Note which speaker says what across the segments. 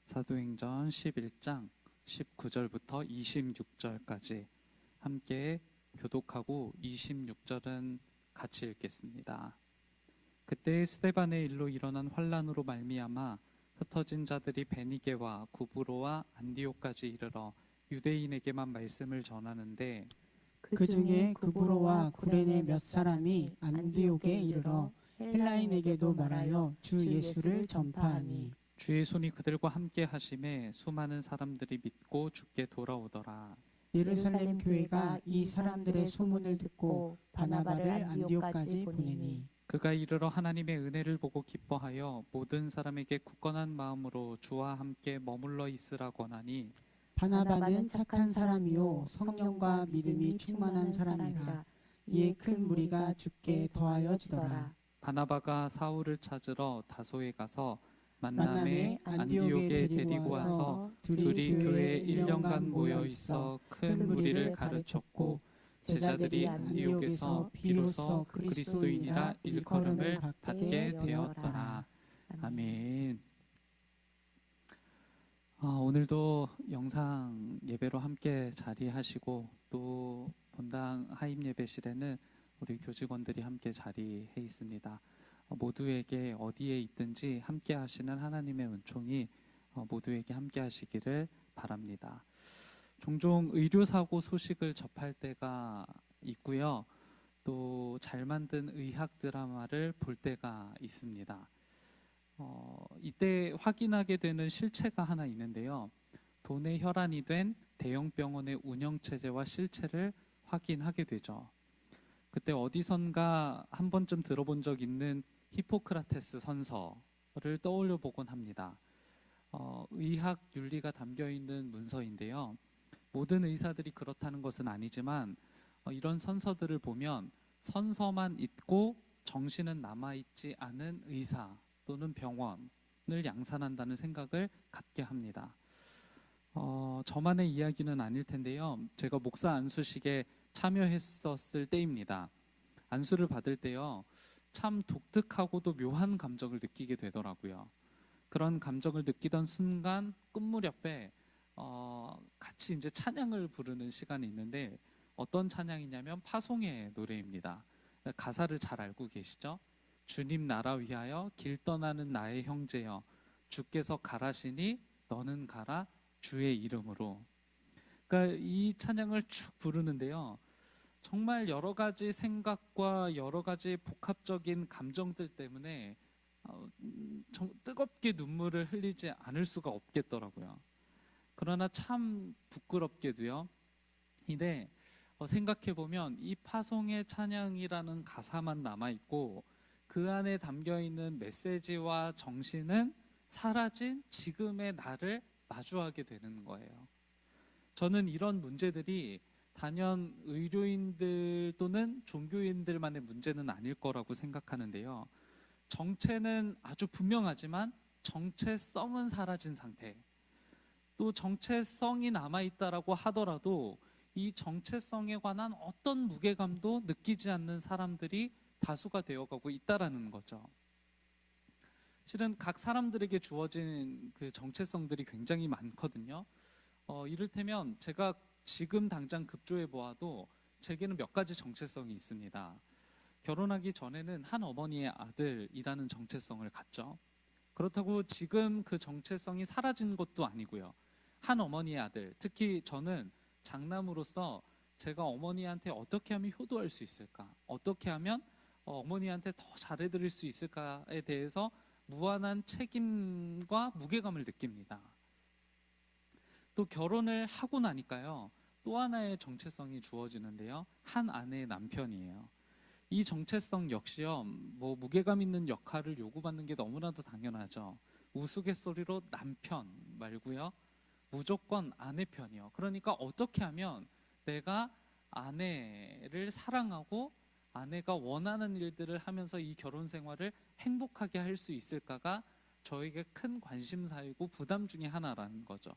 Speaker 1: 사도행전 11장 19절부터 26절까지 함께 교독하고 26절은 같이 읽겠습니다. 그때 스데반의 일로 일어난 환란으로 말미암아 흩어진 자들이 베니게와 구브로와 안디옥까지 이르러 유대인에게만 말씀을 전하는데
Speaker 2: 그 중에 구브로와 구레네 몇 사람이 안디옥에 이르러 헬라인에게도 말하여 주 예수를 전파하니
Speaker 1: 주의 손이 그들과 함께 하심에 수많은 사람들이 믿고 주께 돌아오더라.
Speaker 2: 예루살렘 교회가 이 사람들의 소문을 듣고 바나바를 안디옥까지 보내니
Speaker 1: 그가 이르러 하나님의 은혜를 보고 기뻐하여 모든 사람에게 굳건한 마음으로 주와 함께 머물러 있으라 권하니
Speaker 2: 바나바는 착한 사람이요 성령과 믿음이 충만한 사람이라. 이에 큰 무리가 주께 더하여지더라.
Speaker 1: 바나바가 사울을 찾으러 다소에 가서
Speaker 2: 만남에
Speaker 1: 안디옥에 데리고 와서 둘이 교회에 1년간 모여 있어 큰 무리를 가르쳤고 제자들이 안디옥에서 비로소 그리스도인이라 일컬음을 받게 되었더라. 아멘. 오늘도 영상 예배로 함께 자리하시고 또 본당 하임 예배실에는 우리 교직원들이 함께 자리해 있습니다. 모두에게 어디에 있든지 함께 하시는 하나님의 은총이 모두에게 함께 하시기를 바랍니다. 종종 의료사고 소식을 접할 때가 있고요. 또 잘 만든 의학 드라마를 볼 때가 있습니다. 이때 확인하게 되는 실체가 하나 있는데요. 도내 혈안이 된 대형 병원의 운영체제와 실체를 확인하게 되죠. 그때 어디선가 한 번쯤 들어본 적 있는 히포크라테스 선서를 떠올려 보곤 합니다. 의학 윤리가 담겨 있는 문서인데요. 모든 의사들이 그렇다는 것은 아니지만 이런 선서들을 보면 선서만 있고 정신은 남아있지 않은 의사 또는 병원을 양산한다는 생각을 갖게 합니다. 저만의 이야기는 아닐 텐데요. 제가 목사 안수식에 참여했었을 때입니다. 안수를 받을 때요. 참 독특하고도 묘한 감정을 느끼게 되더라고요. 그런 감정을 느끼던 순간 끝무렵에 같이 이제 찬양을 부르는 시간이 있는데 어떤 찬양이냐면 파송의 노래입니다. 가사를 잘 알고 계시죠? 주님 나라 위하여 길 떠나는 나의 형제여 주께서 가라시니 너는 가라 주의 이름으로. 그러니까 이 찬양을 쭉 부르는데요. 정말 여러 가지 생각과 여러 가지 복합적인 감정들 때문에 뜨겁게 눈물을 흘리지 않을 수가 없겠더라고요. 그러나 참 부끄럽게도요. 이데 생각해보면 이 파송의 찬양이라는 가사만 남아있고 그 안에 담겨있는 메시지와 정신은 사라진 지금의 나를 마주하게 되는 거예요. 저는 이런 문제들이 단연 의료인들 또는 종교인들만의 문제는 아닐 거라고 생각하는데요. 정체는 아주 분명하지만 정체성은 사라진 상태. 또 정체성이 남아있다라고 하더라도 이 정체성에 관한 어떤 무게감도 느끼지 않는 사람들이 다수가 되어가고 있다라는 거죠. 실은 각 사람들에게 주어진 그 정체성들이 굉장히 많거든요. 이를테면 제가 지금 당장 급조해 보아도 제게는 몇 가지 정체성이 있습니다. 결혼하기 전에는 한 어머니의 아들이라는 정체성을 갖죠. 그렇다고 지금 그 정체성이 사라진 것도 아니고요. 한 어머니의 아들, 특히 저는 장남으로서 제가 어머니한테 어떻게 하면 효도할 수 있을까? 어떻게 하면 어머니한테 더 잘해드릴 수 있을까에 대해서 무한한 책임과 무게감을 느낍니다. 또 결혼을 하고 나니까요. 또 하나의 정체성이 주어지는데요. 한 아내의 남편이에요. 이 정체성 역시요. 무게감 있는 역할을 요구받는 게 너무나도 당연하죠. 우스갯소리로 남편 말고요. 무조건 아내 편이요. 그러니까 어떻게 하면 내가 아내를 사랑하고 아내가 원하는 일들을 하면서 이 결혼 생활을 행복하게 할 수 있을까가 저에게 큰 관심사이고 부담 중에 하나라는 거죠.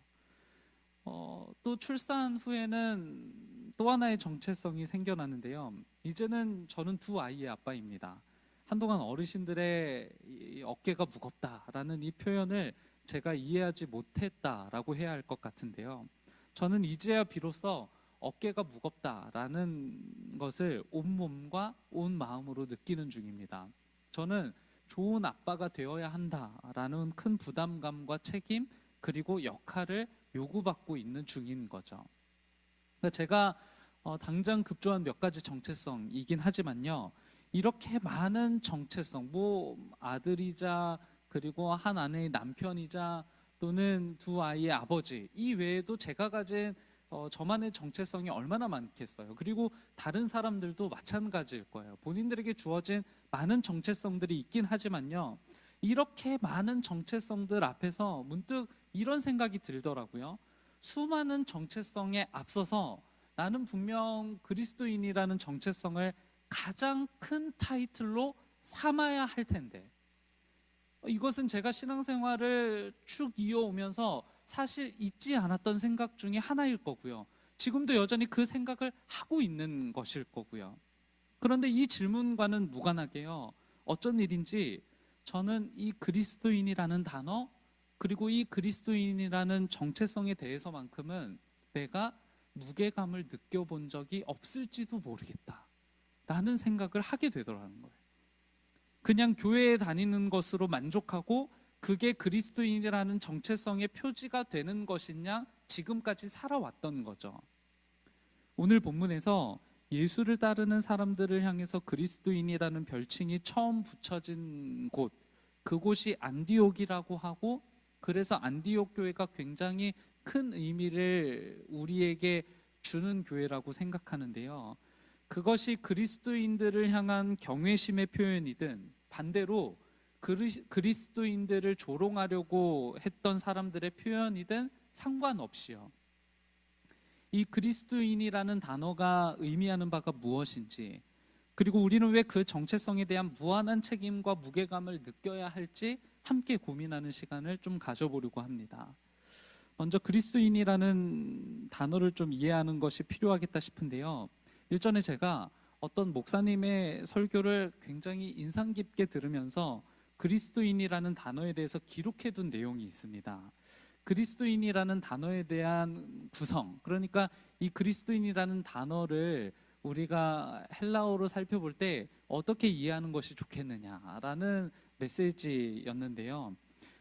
Speaker 1: 또 출산 후에는 또 하나의 정체성이 생겨나는데요. 이제는 저는 두 아이의 아빠입니다. 한동안 어르신들의 이 어깨가 무겁다라는 이 표현을 제가 이해하지 못했다라고 해야 할 것 같은데요. 저는 이제야 비로소 어깨가 무겁다라는 것을 온몸과 온 마음으로 느끼는 중입니다. 저는 좋은 아빠가 되어야 한다라는 큰 부담감과 책임 그리고 역할을 요구받고 있는 중인 거죠. 그러니까 제가 당장 급조한 몇 가지 정체성이긴 하지만요. 이렇게 많은 정체성, 뭐 아들이자 그리고 한 아내의 남편이자 또는 두 아이의 아버지, 이 외에도 제가 가진 저만의 정체성이 얼마나 많겠어요. 그리고 다른 사람들도 마찬가지일 거예요. 본인들에게 주어진 많은 정체성들이 있긴 하지만요. 이렇게 많은 정체성들 앞에서 문득 이런 생각이 들더라고요. 수많은 정체성에 앞서서 나는 분명 그리스도인이라는 정체성을 가장 큰 타이틀로 삼아야 할 텐데, 이것은 제가 신앙생활을 쭉 이어오면서 사실 잊지 않았던 생각 중에 하나일 거고요. 지금도 여전히 그 생각을 하고 있는 것일 거고요. 그런데 이 질문과는 무관하게요. 어쩐 일인지 저는 이 그리스도인이라는 단어 그리고 이 그리스도인이라는 정체성에 대해서만큼은 내가 무게감을 느껴본 적이 없을지도 모르겠다라는 생각을 하게 되더라는 거예요. 그냥 교회에 다니는 것으로 만족하고 그게 그리스도인이라는 정체성의 표지가 되는 것이냐 지금까지 살아왔던 거죠. 오늘 본문에서 예수를 따르는 사람들을 향해서 그리스도인이라는 별칭이 처음 붙여진 곳, 그곳이 안디옥이라고 하고, 그래서 안디옥 교회가 굉장히 큰 의미를 우리에게 주는 교회라고 생각하는데요. 그것이 그리스도인들을 향한 경외심의 표현이든 반대로 그리스도인들을 조롱하려고 했던 사람들의 표현이든 상관없이요. 이 그리스도인이라는 단어가 의미하는 바가 무엇인지, 그리고 우리는 왜 그 정체성에 대한 무한한 책임과 무게감을 느껴야 할지 함께 고민하는 시간을 좀 가져보려고 합니다. 먼저 그리스도인이라는 단어를 좀 이해하는 것이 필요하겠다 싶은데요. 일전에 제가 어떤 목사님의 설교를 굉장히 인상 깊게 들으면서 그리스도인이라는 단어에 대해서 기록해둔 내용이 있습니다. 그리스도인이라는 단어에 대한 구성, 그러니까 이 그리스도인이라는 단어를 우리가 헬라어로 살펴볼 때 어떻게 이해하는 것이 좋겠느냐라는 메시지였는데요.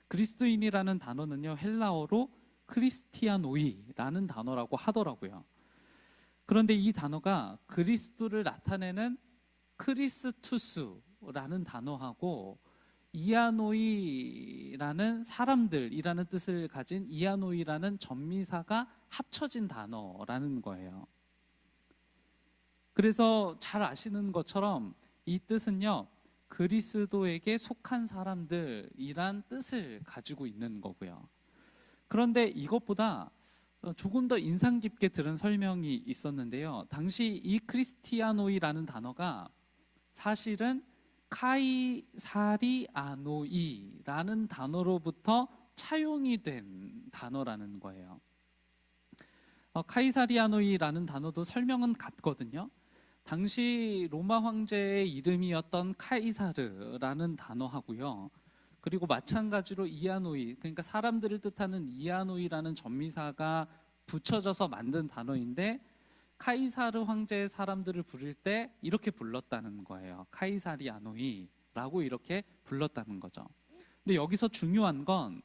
Speaker 1: 그리스도인이라는 단어는요, 헬라어로 크리스티아노이라는 단어라고 하더라고요. 그런데 이 단어가 그리스도를 나타내는 크리스투스라는 단어하고 이아노이라는 사람들이라는 뜻을 가진 이아노이라는 전미사가 합쳐진 단어라는 거예요. 그래서 잘 아시는 것처럼 이 뜻은요, 그리스도에게 속한 사람들이란 뜻을 가지고 있는 거고요. 그런데 이것보다 조금 더 인상 깊게 들은 설명이 있었는데요. 당시 이 크리스티아노이라는 단어가 사실은 카이사리아노이라는 단어로부터 차용이 된 단어라는 거예요. 카이사리아노이라는 단어도 설명은 같거든요. 당시 로마 황제의 이름이었던 카이사르라는 단어하고요. 그리고 마찬가지로 이아노이, 그러니까 사람들을 뜻하는 이아노이라는 전미사가 붙여져서 만든 단어인데, 카이사르 황제의 사람들을 부를 때 이렇게 불렀다는 거예요. 카이사리아노이라고 이렇게 불렀다는 거죠. 근데 여기서 중요한 건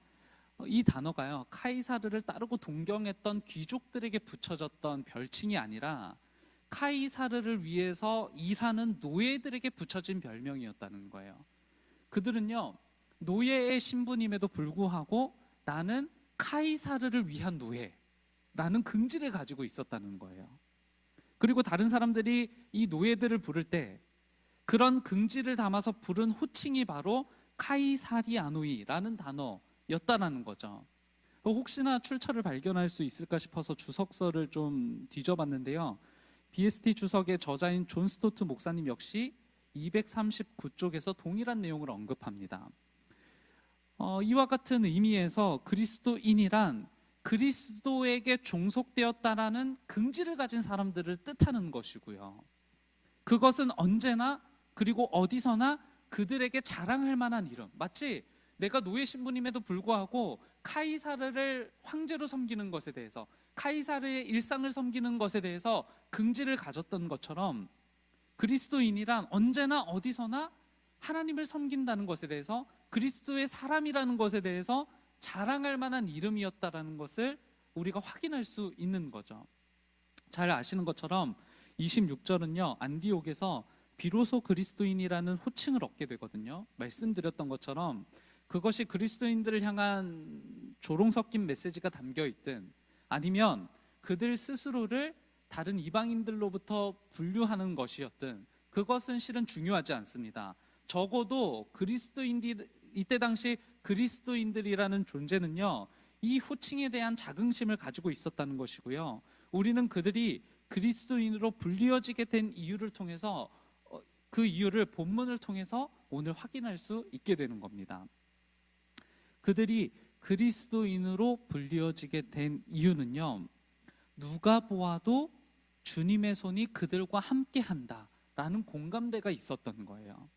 Speaker 1: 이 단어가요, 카이사르를 따르고 동경했던 귀족들에게 붙여졌던 별칭이 아니라 카이사르를 위해서 일하는 노예들에게 붙여진 별명이었다는 거예요. 그들은요, 노예의 신분임에도 불구하고 나는 카이사르를 위한 노예라는 긍지를 가지고 있었다는 거예요. 그리고 다른 사람들이 이 노예들을 부를 때 그런 긍지를 담아서 부른 호칭이 바로 카이사리아노이라는 단어였다라는 거죠. 혹시나 출처를 발견할 수 있을까 싶어서 주석서를 좀 뒤져봤는데요. BST 주석의 저자인 존 스토트 목사님 역시 239쪽에서 동일한 내용을 언급합니다. 이와 같은 의미에서 그리스도인이란 그리스도에게 종속되었다라는 긍지를 가진 사람들을 뜻하는 것이고요. 그것은 언제나 그리고 어디서나 그들에게 자랑할 만한 이름, 마치 내가 노예 신분임에도 불구하고 카이사르를 황제로 섬기는 것에 대해서, 카이사르의 일상을 섬기는 것에 대해서 긍지를 가졌던 것처럼 그리스도인이란 언제나 어디서나 하나님을 섬긴다는 것에 대해서, 그리스도의 사람이라는 것에 대해서 자랑할 만한 이름이었다라는 것을 우리가 확인할 수 있는 거죠. 잘 아시는 것처럼 26절은요, 안디옥에서 비로소 그리스도인이라는 호칭을 얻게 되거든요. 말씀드렸던 것처럼 그것이 그리스도인들을 향한 조롱 섞인 메시지가 담겨 있든, 아니면 그들 스스로를 다른 이방인들로부터 분류하는 것이었든, 그것은 실은 중요하지 않습니다. 적어도 그리스도인들, 이때 당시 그리스도인들이라는 존재는요, 이 호칭에 대한 자긍심을 가지고 있었다는 것이고요, 우리는 그들이 그리스도인으로 불리어지게 된 이유를 통해서, 그 이유를 본문을 통해서 오늘 확인할 수 있게 되는 겁니다. 그들이 그리스도인으로 불리어지게 된 이유는요, 누가 보아도 주님의 손이 그들과 함께한다 라는 공감대가 있었던 거예요.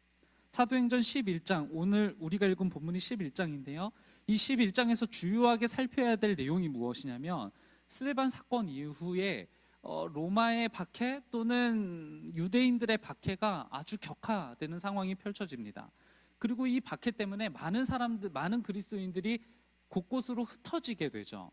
Speaker 1: 사도행전 11장, 오늘 우리가 읽은 본문이 11장인데요, 이 11장에서 주요하게 살펴야 될 내용이 무엇이냐면, 스데반 사건 이후에 로마의 박해 또는 유대인들의 박해가 아주 격화되는 상황이 펼쳐집니다. 그리고 이 박해 때문에 많은 그리스도인들이 곳곳으로 흩어지게 되죠.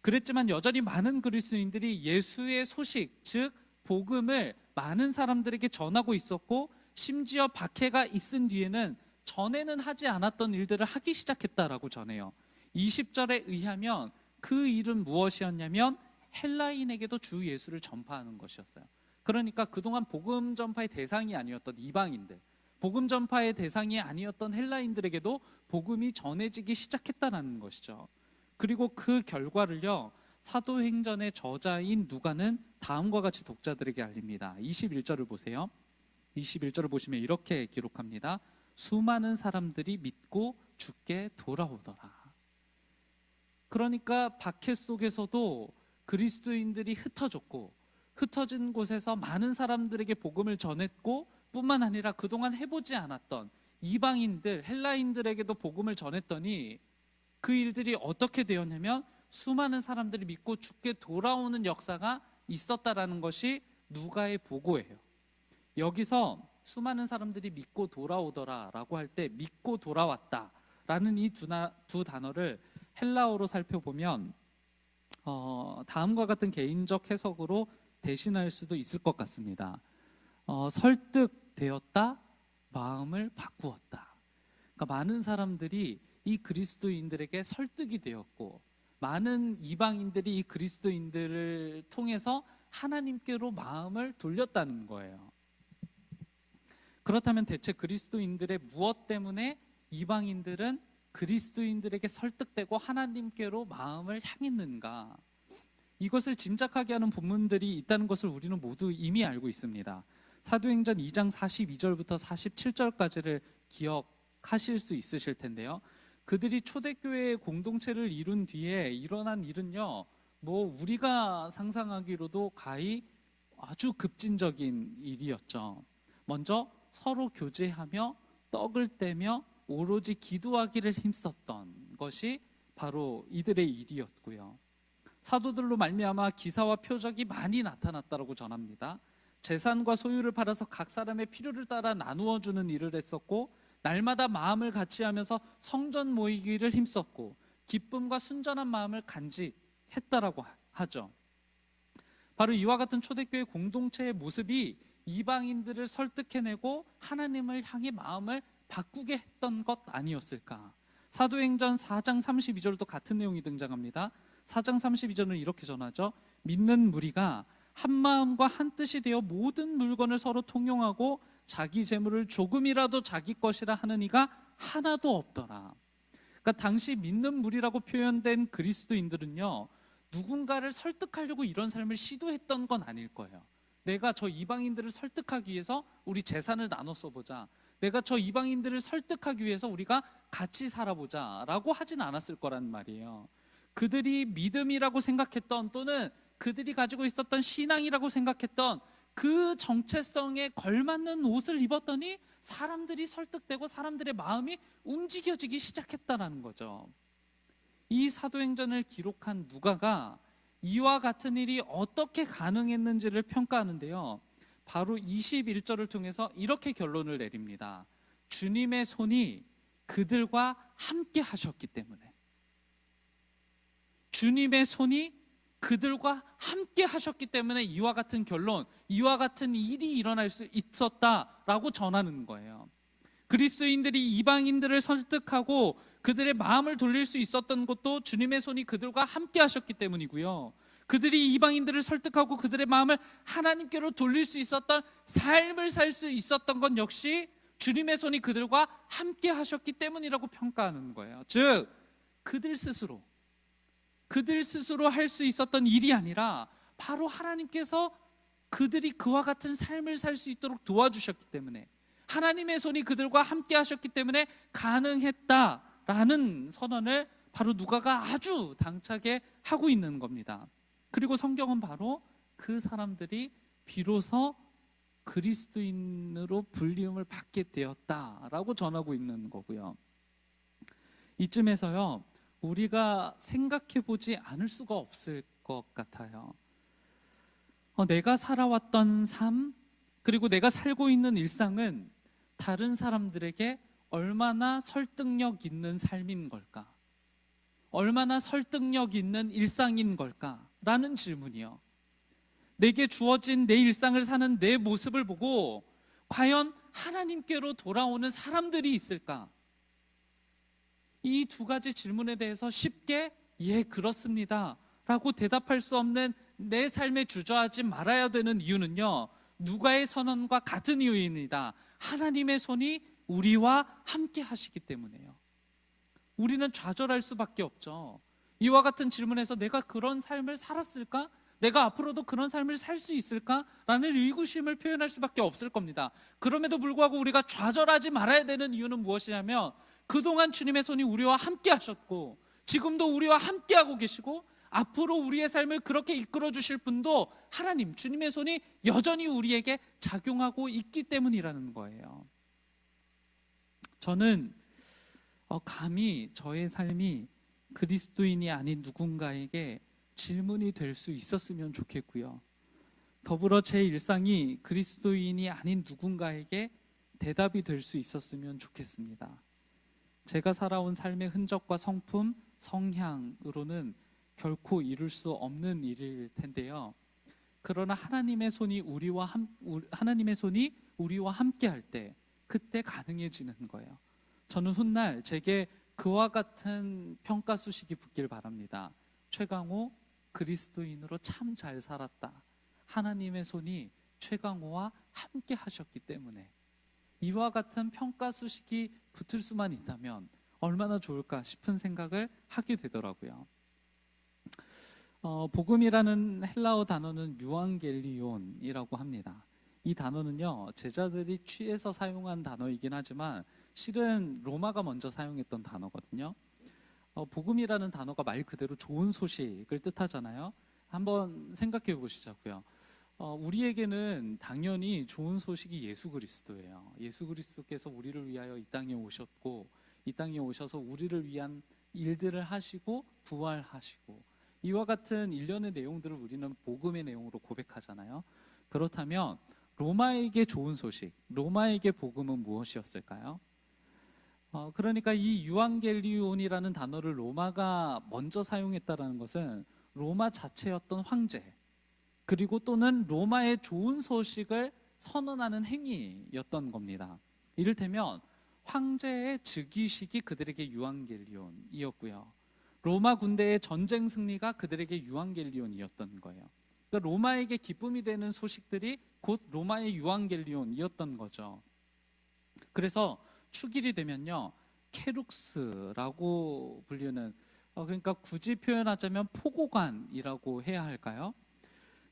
Speaker 1: 그랬지만 여전히 많은 그리스도인들이 예수의 소식, 즉 복음을 많은 사람들에게 전하고 있었고, 심지어 박해가 있은 뒤에는 전에는 하지 않았던 일들을 하기 시작했다라고 전해요. 20절에 의하면 그 일은 무엇이었냐면 헬라인에게도 주 예수를 전파하는 것이었어요. 그러니까 그동안 복음 전파의 대상이 아니었던 이방인들, 복음 전파의 대상이 아니었던 헬라인들에게도 복음이 전해지기 시작했다는 것이죠. 그리고 그 결과를요, 사도행전의 저자인 누가는 다음과 같이 독자들에게 알립니다. 21절을 보세요. 21절을 보시면 이렇게 기록합니다. 수많은 사람들이 믿고 주께 돌아오더라. 그러니까 박해 속에서도 그리스도인들이 흩어졌고, 흩어진 곳에서 많은 사람들에게 복음을 전했고, 뿐만 아니라 그동안 해보지 않았던 이방인들, 헬라인들에게도 복음을 전했더니 그 일들이 어떻게 되었냐면 수많은 사람들이 믿고 주께 돌아오는 역사가 있었다라는 것이 누가의 보고예요. 여기서 수많은 사람들이 믿고 돌아오더라 라고 할 때 믿고 돌아왔다 라는 이 두 단어를 헬라어로 살펴보면 다음과 같은 개인적 해석으로 대신할 수도 있을 것 같습니다. 설득되었다, 마음을 바꾸었다. 그러니까 많은 사람들이 이 그리스도인들에게 설득이 되었고, 많은 이방인들이 이 그리스도인들을 통해서 하나님께로 마음을 돌렸다는 거예요. 그렇다면 대체 그리스도인들의 무엇 때문에 이방인들은 그리스도인들에게 설득되고 하나님께로 마음을 향했는가? 이것을 짐작하게 하는 본문들이 있다는 것을 우리는 모두 이미 알고 있습니다. 사도행전 2장 42절부터 47절까지를 기억하실 수 있으실 텐데요, 그들이 초대교회의 공동체를 이룬 뒤에 일어난 일은요, 우리가 상상하기로도 가히 아주 급진적인 일이었죠. 먼저 서로 교제하며 떡을 떼며 오로지 기도하기를 힘썼던 것이 바로 이들의 일이었고요. 사도들로 말미암아 기사와 표적이 많이 나타났다고 전합니다. 재산과 소유를 팔아서 각 사람의 필요를 따라 나누어 주는 일을 했었고, 날마다 마음을 같이 하면서 성전 모이기를 힘썼고, 기쁨과 순전한 마음을 간직했다라고 하죠. 바로 이와 같은 초대교회 공동체의 모습이 이방인들을 설득해내고 하나님을 향해 마음을 바꾸게 했던 것 아니었을까? 사도행전 4장 32절도 같은 내용이 등장합니다. 4장 32절은 이렇게 전하죠. 믿는 무리가 한 마음과 한 뜻이 되어 모든 물건을 서로 통용하고 자기 재물을 조금이라도 자기 것이라 하는 이가 하나도 없더라. 그러니까 당시 믿는 무리라고 표현된 그리스도인들은요, 누군가를 설득하려고 이런 삶을 시도했던 건 아닐 거예요. 내가 저 이방인들을 설득하기 위해서 우리 재산을 나눠 써보자, 내가 저 이방인들을 설득하기 위해서 우리가 같이 살아보자 라고 하진 않았을 거란 말이에요. 그들이 믿음이라고 생각했던, 또는 그들이 가지고 있었던 신앙이라고 생각했던 그 정체성에 걸맞는 옷을 입었더니 사람들이 설득되고 사람들의 마음이 움직여지기 시작했다는 거죠. 이 사도행전을 기록한 누가가 이와 같은 일이 어떻게 가능했는지를 평가하는데요, 바로 21절을 통해서 이렇게 결론을 내립니다. 주님의 손이 그들과 함께 하셨기 때문에. 주님의 손이 그들과 함께 하셨기 때문에 이와 같은 결론, 이와 같은 일이 일어날 수 있었다라고 전하는 거예요. 그리스도인들이 이방인들을 설득하고 그들의 마음을 돌릴 수 있었던 것도 주님의 손이 그들과 함께 하셨기 때문이고요, 그들이 이방인들을 설득하고 그들의 마음을 하나님께로 돌릴 수 있었던 삶을 살 수 있었던 건 역시 주님의 손이 그들과 함께 하셨기 때문이라고 평가하는 거예요. 즉 그들 스스로 할 수 있었던 일이 아니라 바로 하나님께서 그들이 그와 같은 삶을 살 수 있도록 도와주셨기 때문에, 하나님의 손이 그들과 함께 하셨기 때문에 가능했다라는 선언을 바로 누가가 아주 당차게 하고 있는 겁니다. 그리고 성경은 바로 그 사람들이 비로소 그리스도인으로 불리움을 받게 되었다라고 전하고 있는 거고요. 이쯤에서요, 우리가 생각해 보지 않을 수가 없을 것 같아요. 내가 살아왔던 삶, 그리고 내가 살고 있는 일상은 다른 사람들에게 얼마나 설득력 있는 삶인 걸까? 얼마나 설득력 있는 일상인 걸까? 라는 질문이요. 내게 주어진 내 일상을 사는 내 모습을 보고 과연 하나님께로 돌아오는 사람들이 있을까? 이 두 가지 질문에 대해서 쉽게 예, 그렇습니다 라고 대답할 수 없는 내 삶에 주저하지 말아야 되는 이유는요, 누가의 선언과 같은 이유입니다. 하나님의 손이 우리와 함께 하시기 때문에요. 우리는 좌절할 수밖에 없죠. 이와 같은 질문에서 내가 그런 삶을 살았을까? 내가 앞으로도 그런 삶을 살 수 있을까? 라는 의구심을 표현할 수밖에 없을 겁니다. 그럼에도 불구하고 우리가 좌절하지 말아야 되는 이유는 무엇이냐면, 그동안 주님의 손이 우리와 함께 하셨고 지금도 우리와 함께 하고 계시고 앞으로 우리의 삶을 그렇게 이끌어 주실 분도 하나님, 주님의 손이 여전히 우리에게 작용하고 있기 때문이라는 거예요. 저는 감히 저의 삶이 그리스도인이 아닌 누군가에게 질문이 될 수 있었으면 좋겠고요, 더불어 제 일상이 그리스도인이 아닌 누군가에게 대답이 될 수 있었으면 좋겠습니다. 제가 살아온 삶의 흔적과 성품, 성향으로는 결코 이룰 수 없는 일일 텐데요, 그러나 하나님의 손이 우리와 함께 할 때 그때 가능해지는 거예요. 저는 훗날 제게 그와 같은 평가수식이 붙길 바랍니다. 최강호, 그리스도인으로 참 잘 살았다. 하나님의 손이 최강호와 함께 하셨기 때문에. 이와 같은 평가수식이 붙을 수만 있다면 얼마나 좋을까 싶은 생각을 하게 되더라고요. 복음이라는 헬라어 단어는 유앙겔리온이라고 합니다. 이 단어는요, 제자들이 취해서 사용한 단어이긴 하지만 실은 로마가 먼저 사용했던 단어거든요. 복음이라는 단어가 말 그대로 좋은 소식을 뜻하잖아요. 한번 생각해 보시자고요. 우리에게는 당연히 좋은 소식이 예수 그리스도예요. 예수 그리스도께서 우리를 위하여 이 땅에 오셨고, 이 땅에 오셔서 우리를 위한 일들을 하시고 부활하시고, 이와 같은 일련의 내용들을 우리는 복음의 내용으로 고백하잖아요. 그렇다면 로마에게 좋은 소식, 로마에게 복음은 무엇이었을까요? 그러니까 이 유앙겔리온이라는 단어를 로마가 먼저 사용했다는 것은 로마 자체였던 황제, 그리고 또는 로마의 좋은 소식을 선언하는 행위였던 겁니다. 이를테면 황제의 즉위식이 그들에게 유앙겔리온이었고요, 로마 군대의 전쟁 승리가 그들에게 유앙겔리온이었던 거예요. 그러니까 로마에게 기쁨이 되는 소식들이 곧 로마의 유앙겔리온이었던 거죠. 그래서 축일이 되면요, 케룩스라고 불리는, 그러니까 굳이 표현하자면 포고관이라고 해야 할까요?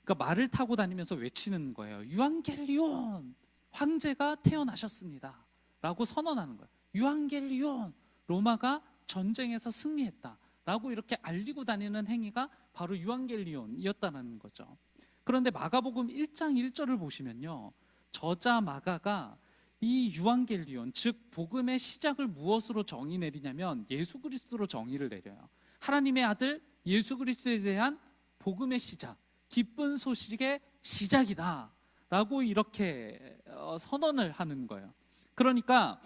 Speaker 1: 그러니까 말을 타고 다니면서 외치는 거예요. 유앙겔리온, 황제가 태어나셨습니다 라고 선언하는 거예요. 유앙겔리온, 로마가 전쟁에서 승리했다 라고 이렇게 알리고 다니는 행위가 바로 유앙겔리온이었다는 거죠. 그런데 마가복음 1장 1절을 보시면요, 저자 마가가 이 유앙겔리온, 즉 복음의 시작을 무엇으로 정의 내리냐면 예수 그리스도로 정의를 내려요. 하나님의 아들 예수 그리스도에 대한 복음의 시작, 기쁜 소식의 시작이다 라고 이렇게 선언을 하는 거예요. 그러니까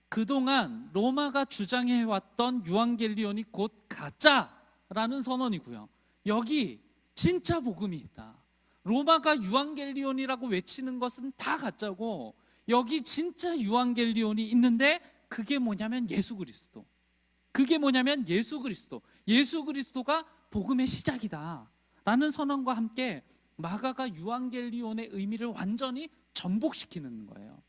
Speaker 1: 그동안 로마가 주장해왔던 유앙겔리온이 곧 가짜라는 선언이고요, 여기 진짜 복음이 있다. 로마가 유앙겔리온이라고 외치는 것은 다 가짜고 여기 진짜 유앙겔리온이 있는데 그게 뭐냐면 예수 그리스도. 그게 뭐냐면 예수 그리스도. 예수 그리스도가 복음의 시작이다 라는 선언과 함께 마가가 유앙겔리온의 의미를 완전히 전복시키는 거예요.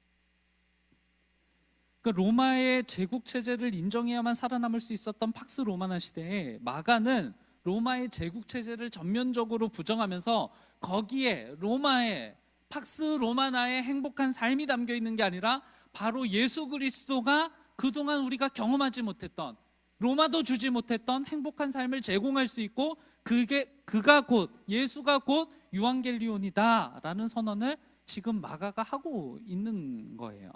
Speaker 1: 그러니까 로마의 제국 체제를 인정해야만 살아남을 수 있었던 팍스 로마나 시대에 마가는 로마의 제국 체제를 전면적으로 부정하면서 거기에 로마의 팍스 로마나의 행복한 삶이 담겨 있는 게 아니라 바로 예수 그리스도가 그동안 우리가 경험하지 못했던, 로마도 주지 못했던 행복한 삶을 제공할 수 있고 그가 곧 예수가 곧 유앙겔리온이다라는 선언을 지금 마가가 하고 있는 거예요.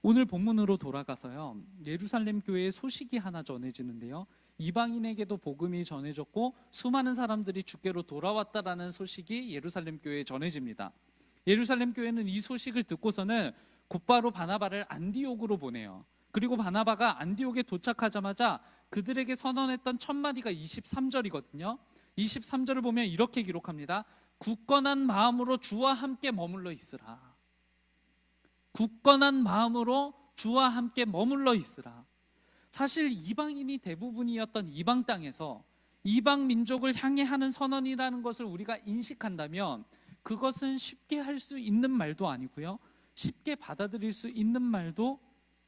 Speaker 1: 오늘 본문으로 돌아가서요, 예루살렘 교회에 소식이 하나 전해지는데요, 이방인에게도 복음이 전해졌고 수많은 사람들이 주께로 돌아왔다라는 소식이 예루살렘 교회에 전해집니다. 예루살렘 교회는 이 소식을 듣고서는 곧바로 바나바를 안디옥으로 보내요. 그리고 바나바가 안디옥에 도착하자마자 그들에게 선언했던 첫 마디가 23절이거든요 23절을 보면 이렇게 기록합니다. 굳건한 마음으로 주와 함께 머물러 있으라. 굳건한 마음으로 주와 함께 머물러 있으라. 사실 이방인이 대부분이었던 이방 땅에서 이방 민족을 향해 하는 선언이라는 것을 우리가 인식한다면 그것은 쉽게 할 수 있는 말도 아니고요, 쉽게 받아들일 수 있는 말도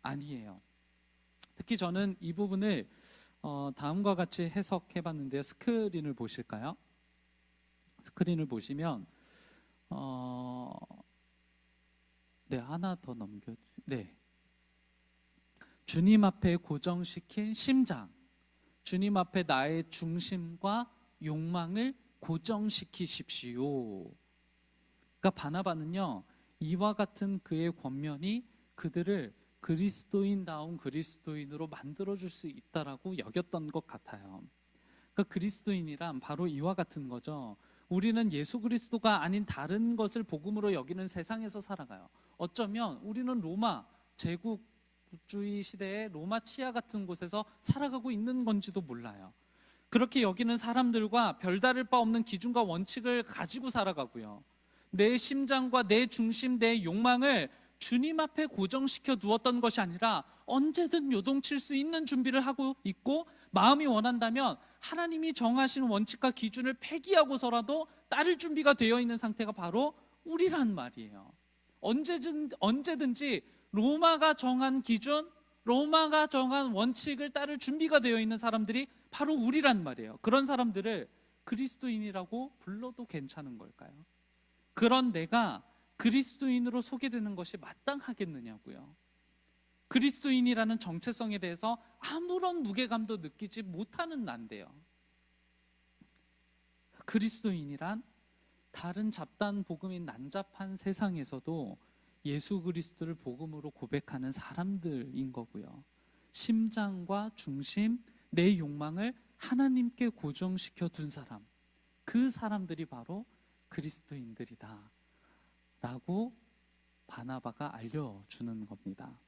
Speaker 1: 아니에요. 특히 저는 이 부분을 다음과 같이 해석해 봤는데요. 스크린을 보실까요? 스크린을 보시면 네, 하나 더 네. 주님 앞에 고정시킨 심장, 주님 앞에 나의 중심과 욕망을 고정시키십시오. 그러니까 바나바는요, 이와 같은 그의 권면이 그들을 그리스도인다운 그리스도인으로 만들어줄 수 있다라고 여겼던 것 같아요. 그러니까 그리스도인이란 바로 이와 같은 거죠. 우리는 예수 그리스도가 아닌 다른 것을 복음으로 여기는 세상에서 살아가요. 어쩌면 우리는 로마 제국주의 시대의 로마 치하 같은 곳에서 살아가고 있는 건지도 몰라요. 그렇게 여기는 사람들과 별다를 바 없는 기준과 원칙을 가지고 살아가고요, 내 심장과 내 중심, 내 욕망을 주님 앞에 고정시켜 두었던 것이 아니라 언제든 요동칠 수 있는 준비를 하고 있고, 마음이 원한다면 하나님이 정하신 원칙과 기준을 폐기하고서라도 따를 준비가 되어 있는 상태가 바로 우리란 말이에요. 언제든지 로마가 정한 기준, 로마가 정한 원칙을 따를 준비가 되어 있는 사람들이 바로 우리란 말이에요. 그런 사람들을 그리스도인이라고 불러도 괜찮은 걸까요? 그런 내가 그리스도인으로 소개되는 것이 마땅하겠느냐고요. 그리스도인이라는 정체성에 대해서 아무런 무게감도 느끼지 못하는 난데요. 그리스도인이란 다른 잡다한 복음인 난잡한 세상에서도 예수 그리스도를 복음으로 고백하는 사람들인 거고요, 심장과 중심, 내 욕망을 하나님께 고정시켜 둔 사람, 그 사람들이 바로 그리스도인들이다 라고 바나바가 알려주는 겁니다.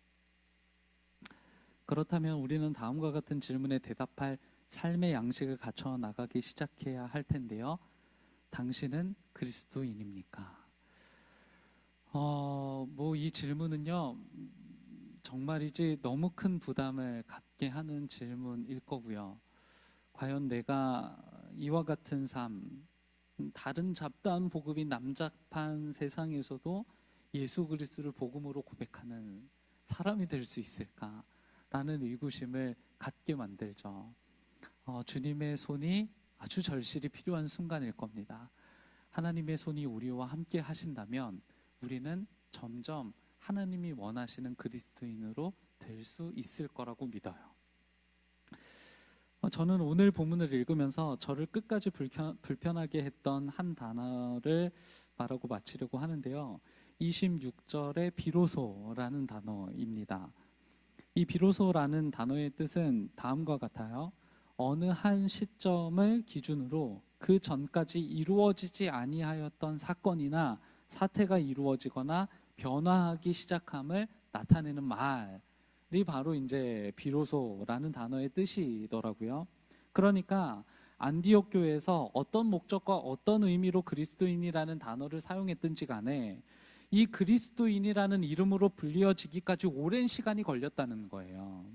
Speaker 1: 그렇다면 우리는 다음과 같은 질문에 대답할 삶의 양식을 갖춰 나가기 시작해야 할 텐데요. 당신은 그리스도인입니까? 이 질문은요, 정말이지 너무 큰 부담을 갖게 하는 질문일 거고요. 과연 내가 이와 같은 삶, 다른 잡다한 복음이 남잡한 세상에서도 예수 그리스도를 복음으로 고백하는 사람이 될 수 있을까라는 의구심을 갖게 만들죠. 주님의 손이 아주 절실히 필요한 순간일 겁니다. 하나님의 손이 우리와 함께 하신다면 우리는 점점 하나님이 원하시는 그리스도인으로 될 수 있을 거라고 믿어요. 저는 오늘 본문을 읽으면서 저를 끝까지 불편하게 했던 한 단어를 말하고 마치려고 하는데요. 26절의 비로소라는 단어입니다. 이 비로소라는 단어의 뜻은 다음과 같아요. 어느 한 시점을 기준으로 그 전까지 이루어지지 아니하였던 사건이나 사태가 이루어지거나 변화하기 시작함을 나타내는 말이 바로 이제 비로소라는 단어의 뜻이더라고요. 그러니까 안디옥 교회에서 어떤 목적과 어떤 의미로 그리스도인이라는 단어를 사용했든지 간에 이 그리스도인이라는 이름으로 불리어지기까지 오랜 시간이 걸렸다는 거예요.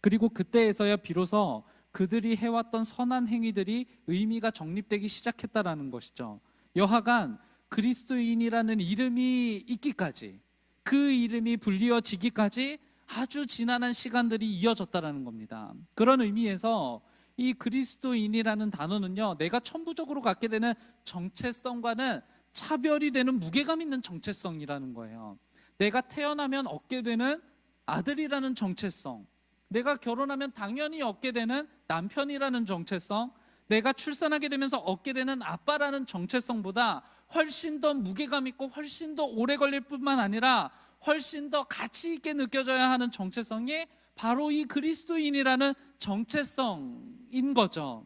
Speaker 1: 그리고 그때에서야 비로소 그들이 해왔던 선한 행위들이 의미가 정립되기 시작했다라는 것이죠. 여하간 그리스도인이라는 이름이 있기까지, 그 이름이 불리어지기까지 아주 지난한 시간들이 이어졌다라는 겁니다. 그런 의미에서 이 그리스도인이라는 단어는요, 내가 천부적으로 갖게 되는 정체성과는 차별이 되는 무게감 있는 정체성이라는 거예요. 내가 태어나면 얻게 되는 아들이라는 정체성, 내가 결혼하면 당연히 얻게 되는 남편이라는 정체성, 내가 출산하게 되면서 얻게 되는 아빠라는 정체성보다 훨씬 더 무게감 있고 훨씬 더 오래 걸릴 뿐만 아니라 훨씬 더 가치 있게 느껴져야 하는 정체성이 바로 이 그리스도인이라는 정체성인 거죠.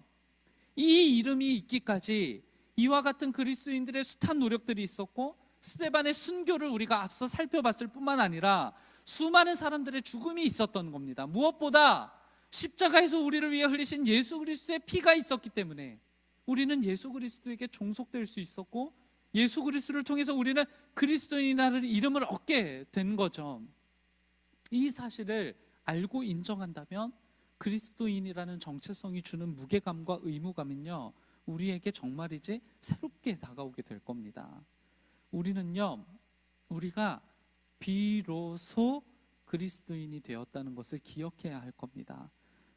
Speaker 1: 이 이름이 있기까지 이와 같은 그리스도인들의 숱한 노력들이 있었고, 스데반의 순교를 우리가 앞서 살펴봤을 뿐만 아니라 수많은 사람들의 죽음이 있었던 겁니다. 무엇보다 십자가에서 우리를 위해 흘리신 예수 그리스도의 피가 있었기 때문에 우리는 예수 그리스도에게 종속될 수 있었고, 예수 그리스도를 통해서 우리는 그리스도인이라는 이름을 얻게 된 거죠. 이 사실을 알고 인정한다면 그리스도인이라는 정체성이 주는 무게감과 의무감은요, 우리에게 정말이지 새롭게 다가오게 될 겁니다. 우리가 비로소 그리스도인이 되었다는 것을 기억해야 할 겁니다.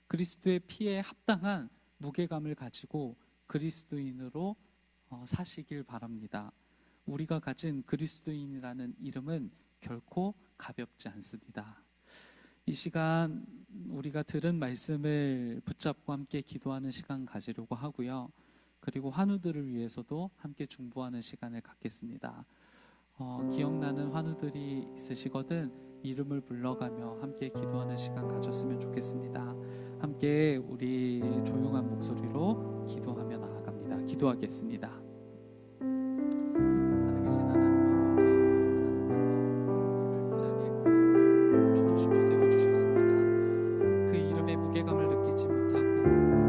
Speaker 1: 그리스도의 피에 합당한 무게감을 가지고 그리스도인으로 사시길 바랍니다. 우리가 가진 그리스도인이라는 이름은 결코 가볍지 않습니다. 이 시간 우리가 들은 말씀을 붙잡고 함께 기도하는 시간 가지려고 하고요. 그리고 환우들을 위해서도 함께 중보하는 시간을 갖겠습니다. 기억나는 환우들이 있으시거든 이름을 불러가며 함께 기도하는 시간 가졌으면 좋겠습니다. 함께 우리 조용한 목소리로 기도하며 나아갑니다. 기도하겠습니다. 살아계신 하나님 아버지, 하나님께서 오늘 이 자리에 그리스도를 불러주시고 세워주셨습니다. 그 이름의 무게감을 느끼지 못하고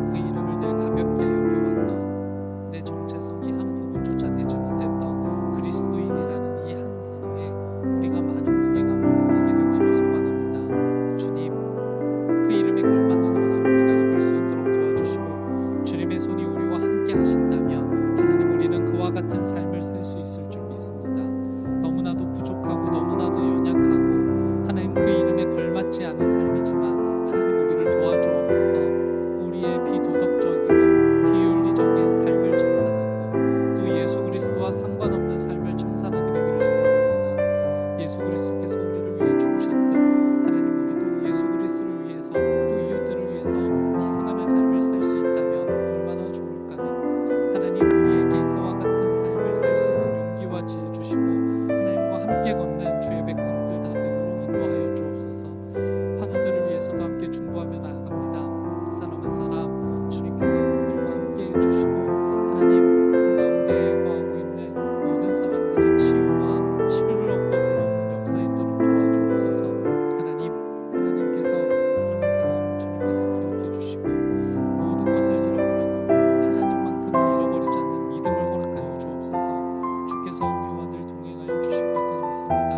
Speaker 1: 그 이름을 늘 가볍게 여겨왔던 내 정체성이 한 부분조차 되지 못했던 그리스도인이라는 이 한 단어에 우리가 많은 무게감을 느끼게 되기를 소망합니다. 주님, 그 이름에 걸맞는 옷을 우리가 입을 수 있도록 도와주시고 주님의 손이 우리와 함께 하신다면 하나님, 우리는 그와 같은 삶을 살 수 있을 줄 믿습니다. 너무나도 부족하고 너무나도 연약하고 하나님, 그 이름에 걸맞지 않은 삶이지만 하나님, 우리를 도와주옵소서. 우리의 비도덕적이고 비윤리적인 삶을 청산하고 또 예수 그리스도와 상관없는 삶을 청산하게 되기를 소망합니다. 예수 그리스도께서 우리를 위해 죽으셨듯 하나님, 우리도 예수 그리스도를 위해서 또 이웃들을 위해서 희생하는 삶을 살 수 있다면 얼마나 좋을까요? 하나님, 우리에게 그와 같은 삶을 살 수 있는 용기와 지혜 주시고 하나님과 함께 걷는 주의 백성들 다 되도록 인도하여 주옵소서. 환우들을 위해서도 함께 중보하며 나아갑니다. 사람 한 사람 주님께서 그들과 함께 해주시고 하나님, 그 가운데 거하고 있는 모든 사람들이 치유와 치료를 얻고 돌아오는 역사 있도록 도와주옵소서. 하나님께서 사람 한 사람 주님께서 기억해 주시고 모든 것을 잃어버려도 하나님만큼은 잃어버리지 않는 믿음을 허락하여 주옵소서. 주께서 우리와 늘 동행하여 주실 것을 믿습니다.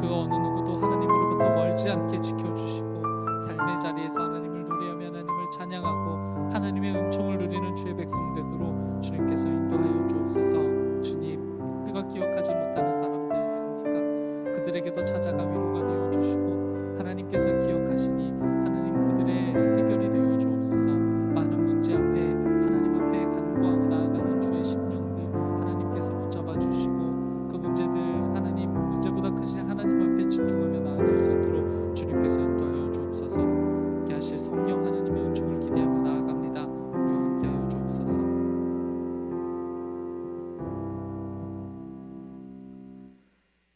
Speaker 1: 그 어느 누구도 하나님으로부터 멀지 않게 지켜주시고 삶의 자리에서 하나님을 노래하며 하나님을 찬양하고 하나님의 은총을 누리는 주의 백성 되도록 주님께서 인도하여 주옵소서. 주님, 우리가 기억하지 못하는 사람들 있습니까? 그들에게도 찾아가 위로가 되어 주시고 하나님께서 기억하시니 하나님, 그들의 해결이 되어 주옵소서. 많은 문제 앞에 하나님 앞에 간구하고 나아가는 주의 심령들 하나님께서 붙잡아 주시고 그 문제들 하나님, 문제보다 크신 하나님 앞에 집중하며 나아갈 수 있도록 주님께서 인도하여 주옵소서. 함께 하실 성령 하나님의 은총을 기대하며 나아갑니다.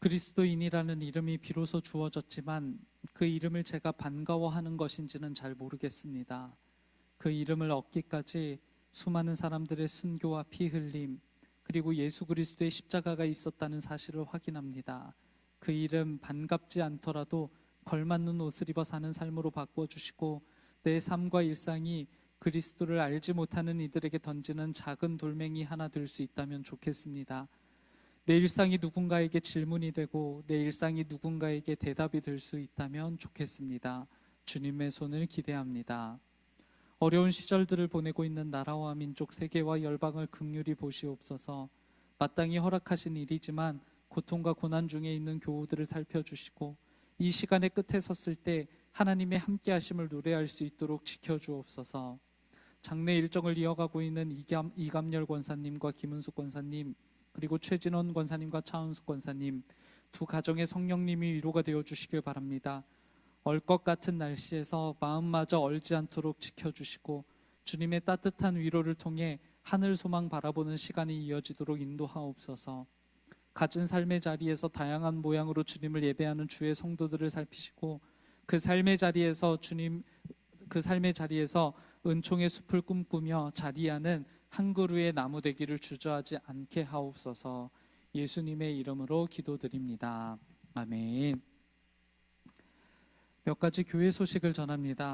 Speaker 1: 그리스도인이라는 이름이 비로소 주어졌지만 그 이름을 제가 반가워하는 것인지는 잘 모르겠습니다. 그 이름을 얻기까지 수많은 사람들의 순교와 피 흘림, 그리고 예수 그리스도의 십자가가 있었다는 사실을 확인합니다. 그 이름 반갑지 않더라도 걸맞는 옷을 입어 사는 삶으로 바꿔주시고 내 삶과 일상이 그리스도를 알지 못하는 이들에게 던지는 작은 돌멩이 하나 될 수 있다면 좋겠습니다. 내 일상이 누군가에게 질문이 되고 내 일상이 누군가에게 대답이 될 수 있다면 좋겠습니다. 주님의 손을 기대합니다. 어려운 시절들을 보내고 있는 나라와 민족, 세계와 열방을 긍휼히 보시옵소서. 마땅히 허락하신 일이지만 고통과 고난 중에 있는 교우들을 살펴주시고 이 시간의 끝에 섰을 때 하나님의 함께하심을 노래할 수 있도록 지켜주옵소서. 장례 일정을 이어가고 있는 이감열 권사님과 김은숙 권사님, 그리고 최진원 권사님과 차은숙 권사님 두 가정의 성령님이 위로가 되어 주시길 바랍니다. 얼 것 같은 날씨에서 마음마저 얼지 않도록 지켜주시고 주님의 따뜻한 위로를 통해 하늘 소망 바라보는 시간이 이어지도록 인도하옵소서. 갖은 삶의 자리에서 다양한 모양으로 주님을 예배하는 주의 성도들을 살피시고 그 삶의 자리에서 은총의 숲을 꿈꾸며 자리하는 한 그루의 나무 되기를 주저하지 않게 하옵소서. 예수님의 이름으로 기도드립니다. 아멘. 몇 가지 교회 소식을 전합니다.